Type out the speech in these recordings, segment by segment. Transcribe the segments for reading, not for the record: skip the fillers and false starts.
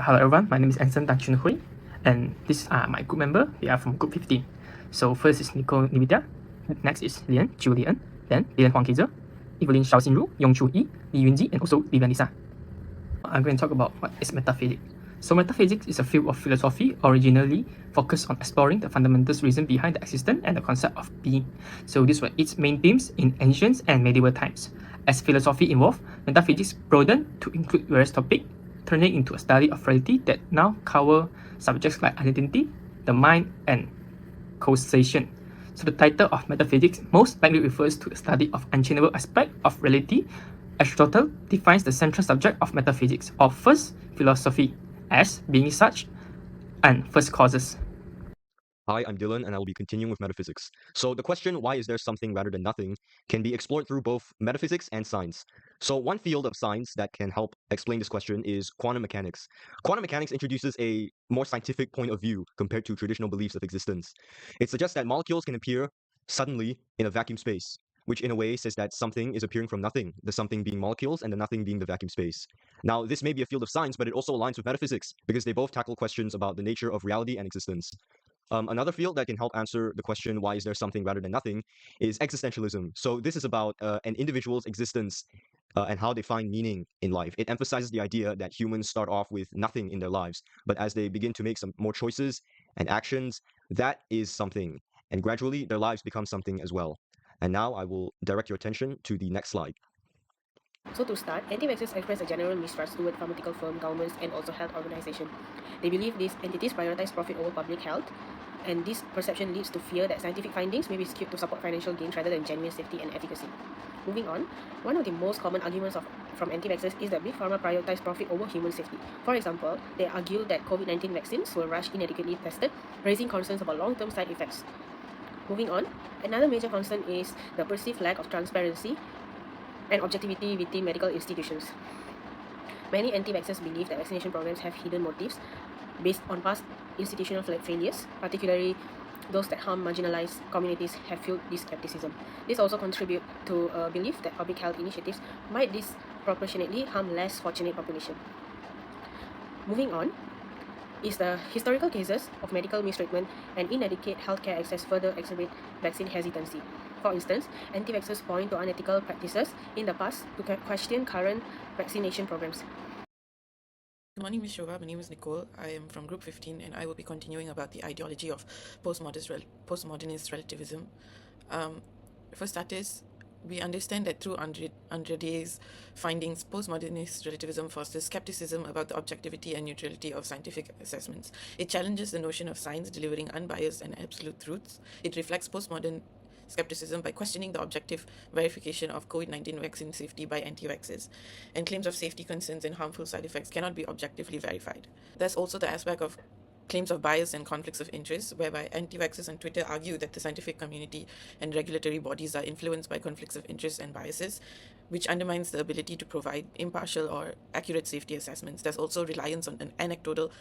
Hello everyone, my name is Anson Tan Chun Hui, and these are my group member. We are from group 15. So first is Nicole Nividya, next is Lian Julian, then Lian Huang Keizer, Evelyn Shao Xinru, Yong Chu Yi, Li Yunji, and also Vivian Lisa. I'm going to talk about what is metaphysics. So metaphysics is a field of philosophy originally focused on exploring the fundamental reason behind the existence and the concept of being. So these were its main themes in ancient and medieval times. As philosophy evolved, metaphysics broadened to include various topics, turning into a study of reality that now cover subjects like identity, the mind, and causation. So the title of metaphysics most likely refers to the study of unchangeable aspect of reality. Aristotle defines the central subject of metaphysics, or first philosophy, as being such and first causes. Hi, I'm Dylan, and I will be continuing with metaphysics. So the question, why is there something rather than nothing, can be explored through both metaphysics and science. So one field of science that can help explain this question is quantum mechanics. Quantum mechanics introduces a more scientific point of view compared to traditional beliefs of existence. It suggests that molecules can appear suddenly in a vacuum space, which in a way says that something is appearing from nothing, the something being molecules and the nothing being the vacuum space. Now, this may be a field of science, but it also aligns with metaphysics because they both tackle questions about the nature of reality and existence. Another field that can help answer the question, why is there something rather than nothing, is existentialism. So this is about an individual's existence and how they find meaning in life. It emphasizes the idea that humans start off with nothing in their lives, but as they begin to make some more choices and actions, that is something. And gradually, their lives become something as well. And now I will direct your attention to the next slide. So to start, anti-vaxxers express a general mistrust toward pharmaceutical firms, governments, and also health organizations. They believe these entities prioritize profit over public health, and this perception leads to fear that scientific findings may be skewed to support financial gains rather than genuine safety and efficacy. Moving on, one of the most common arguments from anti-vaxxers is that big pharma prioritize profit over human safety. For example, they argue that COVID-19 vaccines were rushed inadequately tested, raising concerns about long-term side effects. Moving on, another major concern is the perceived lack of transparency and objectivity within medical institutions. Many anti-vaxxers believe that vaccination programs have hidden motives based on past institutional failures, particularly those that harm marginalized communities have fueled this skepticism. This also contributes to a belief that public health initiatives might disproportionately harm less fortunate population. Moving on, is the historical cases of medical mistreatment and inadequate healthcare access further exacerbate vaccine hesitancy. For instance, anti-vaxxers point to unethical practices in the past to question current vaccination programs. Good morning, Ms. Shova. My name is Nicole. I am from Group 15, and I will be continuing about the ideology of postmodernist relativism. For starters, we understand that through Andrade's findings, postmodernist relativism fosters skepticism about the objectivity and neutrality of scientific assessments. It challenges the notion of science delivering unbiased and absolute truths. It reflects postmodern skepticism by questioning the objective verification of COVID-19 vaccine safety by anti-vaxxers, and claims of safety concerns and harmful side effects cannot be objectively verified. There's also the aspect of claims of bias and conflicts of interest, whereby anti-vaxxers on Twitter argue that the scientific community and regulatory bodies are influenced by conflicts of interest and biases, which undermines the ability to provide impartial or accurate safety assessments. There's also reliance on an anecdotal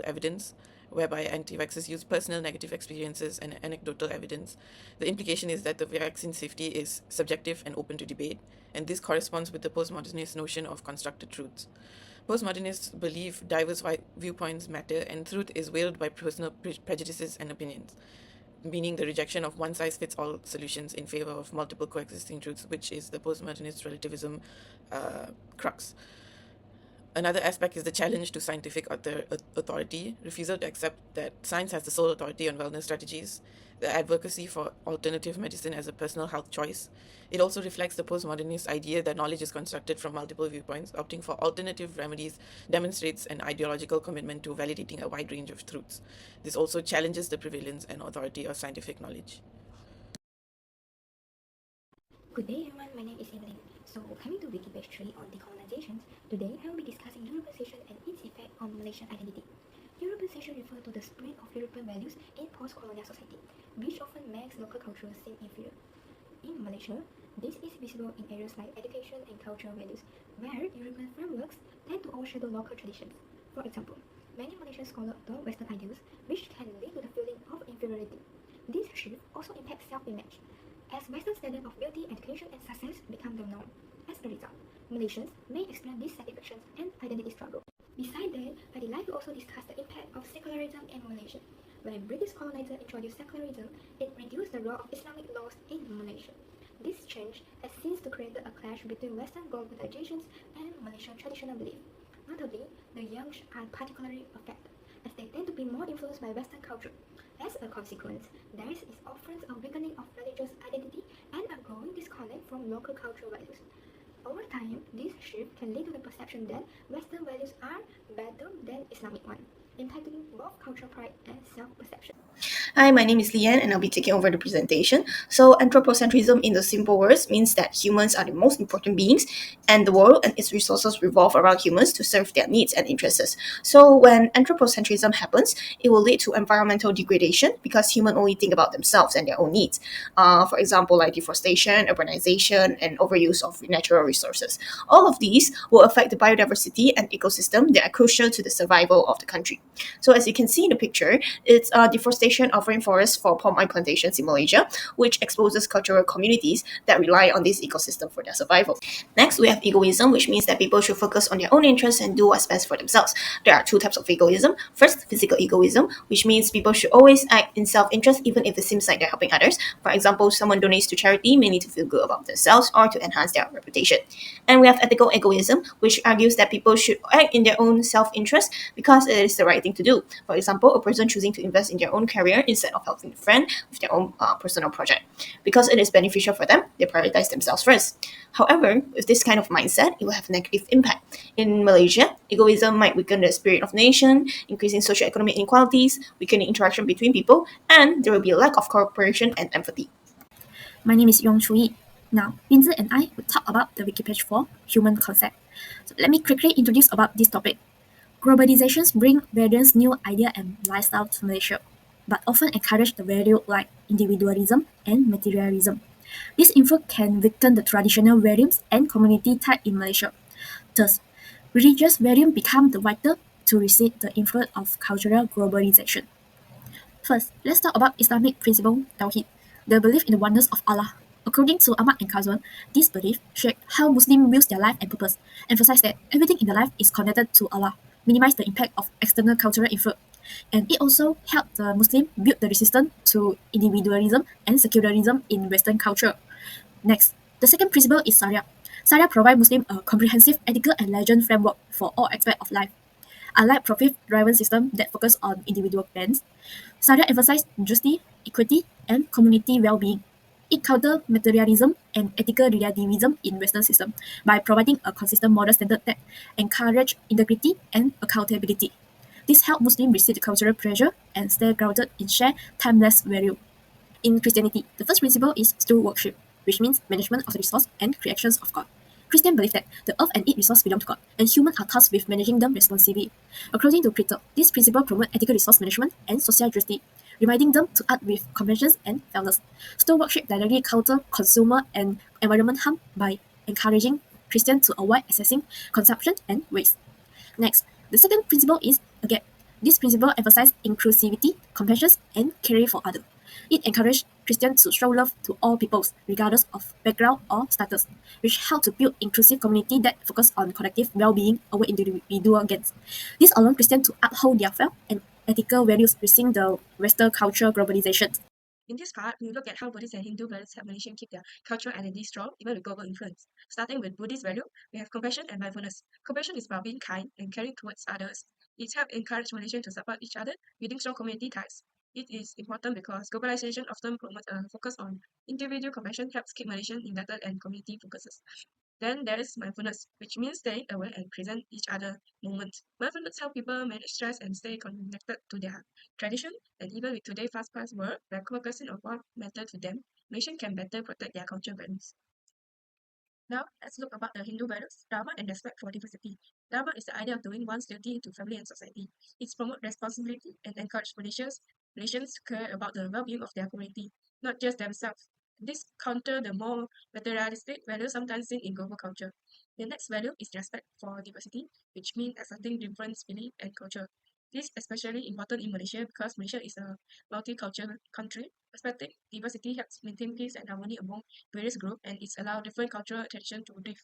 evidence, whereby anti-vaxxers use personal negative experiences and anecdotal evidence. The implication is that the vaccine safety is subjective and open to debate, and this corresponds with the postmodernist notion of constructed truths. Postmodernists believe diverse viewpoints matter, and truth is veiled by personal prejudices and opinions, meaning the rejection of one-size-fits-all solutions in favor of multiple coexisting truths, which is the postmodernist relativism crux. Another aspect is the challenge to scientific authority, refusal to accept that science has the sole authority on wellness strategies, the advocacy for alternative medicine as a personal health choice. It also reflects the postmodernist idea that knowledge is constructed from multiple viewpoints. Opting for alternative remedies demonstrates an ideological commitment to validating a wide range of truths. This also challenges the prevalence and authority of scientific knowledge. Good day everyone, my name is Evelyn. So coming to Wiki page 3 on decolonization, today I will be discussing Europeanization and its effect on Malaysian identity. Europeanization refers to the spread of European values in post-colonial society, which often makes local culture seem inferior. In Malaysia, this is visible in areas like education and cultural values, where European frameworks tend to overshadow local traditions. For example, many Malaysian scholars adopt Western ideals, which can lead to the feeling of inferiority. This shift also impacts self-image, as Western standards of beauty, education, and success become the norm. As a result, Malaysians may experience dissatisfaction and identity struggle. Besides that, I'd like to also discuss the impact of secularism in Malaysia. When British colonizers introduced secularism, it reduced the role of Islamic laws in Malaysia. This change has since created a clash between Western globalizations and Malaysian traditional belief. Notably, the young are particularly affected, as they tend to be more influenced by Western culture. As a consequence, there is often a weakening of religious identity and a growing disconnect from local cultural values. Over time, this shift can lead to the perception that Western values are better than Islamic ones, impacting both cultural pride and self-perception. Hi, my name is Leanne and I'll be taking over the presentation. So, anthropocentrism in the simple words means that humans are the most important beings and the world and its resources revolve around humans to serve their needs and interests. So, when anthropocentrism happens, it will lead to environmental degradation because humans only think about themselves and their own needs. For example, like deforestation, urbanization, and overuse of natural resources. All of these will affect the biodiversity and ecosystem that are crucial to the survival of the country. So, as you can see in the picture, it's deforestation of rainforests for palm oil plantations in Malaysia, which exposes cultural communities that rely on this ecosystem for their survival. Next, we have egoism, which means that people should focus on their own interests and do what's best for themselves. There are two types of egoism. First, physical egoism, which means people should always act in self-interest even if it seems like they're helping others. For example, someone donates to charity mainly to feel good about themselves or to enhance their reputation. And we have ethical egoism, which argues that people should act in their own self-interest because it is the right thing to do. For example, a person choosing to invest in their own career instead of helping a friend with their own personal project. Because it is beneficial for them, they prioritize themselves first. However, with this kind of mindset, it will have a negative impact. In Malaysia, egoism might weaken the spirit of nation, increasing socio-economic inequalities, weakening interaction between people, and there will be a lack of cooperation and empathy. My name is Yong Chui. Now, Binzi and I will talk about the wiki page for human concept. So let me quickly introduce about this topic. Globalizations bring various new ideas and lifestyle to Malaysia, but often encourage the value like individualism and materialism. This influence can weaken the traditional values and community tie in Malaysia. Thus, religious values become the vital to resist the influence of cultural globalization. First, let's talk about Islamic principle Tawhid, the belief in the oneness of Allah. According to Ahmad and Kazwan, this belief shaped how Muslims view their life and purpose, emphasize that everything in the life is connected to Allah, minimize the impact of external cultural influence, and it also helped the Muslim build the resistance to individualism and secularism in Western culture. Next, the second principle is Sharia. Sharia provides Muslims a comprehensive ethical and legend framework for all aspects of life. Unlike profit-driven systems that focus on individual gains, Sharia emphasizes justice, equity, and community well-being. It counters materialism and ethical relativism in Western systems by providing a consistent moral standard that encourages integrity and accountability. This helps Muslims resist cultural pressure and stay grounded in shared timeless value. In Christianity, the first principle is stewardship, which means management of the resource and creations of God. Christians believe that the earth and its resources belong to God, and humans are tasked with managing them responsibly. According to Plato, this principle promotes ethical resource management and social justice, reminding them to act with compassion and fairness. Stewardship directly counters consumer and environment harm by encouraging Christians to avoid excessive consumption and waste. Next, the second principle is agape. This principle emphasizes inclusivity, compassion, and caring for others. It encourages Christians to show love to all peoples, regardless of background or status, which help to build inclusive community that focus on collective well-being over individual gains. This allows Christians to uphold their faith and ethical values within the Western culture globalization. In this part, we look at how Buddhist and Hindu values help Malaysians keep their cultural identity strong, even with global influence. Starting with Buddhist value, we have compassion and mindfulness. Compassion is about being kind and caring towards others. It helps encourage Malaysians to support each other, building strong community ties. It is important because globalization often promotes a focus on individual compassion, helps keep Malaysians united and community focuses. Then there is mindfulness, which means staying aware and present each other moment. Mindfulness helps people manage stress and stay connected to their tradition, and even with today's fast-paced world, by focusing on what matters to them, nation can better protect their cultural values. Now, let's look about the Hindu values, Dharma and respect for diversity. Dharma is the idea of doing one's duty to family and society. It promotes responsibility and encourages Malaysians to care about the well-being of their community, not just themselves. This counter the more materialistic values sometimes seen in global culture. The next value is respect for diversity, which means accepting different beliefs and culture. This is especially important in Malaysia because Malaysia is a multicultural country. Respecting diversity helps maintain peace and harmony among various groups and it allows different cultural traditions to live.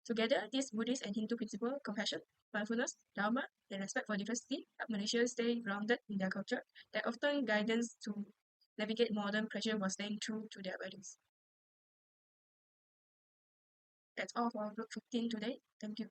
Together, these Buddhist and Hindu principles, compassion, mindfulness, dharma, and respect for diversity, help Malaysians stay grounded in their culture, that often guidance to navigate modern pressure while staying true to their values. That's all for Group 15 today. Thank you.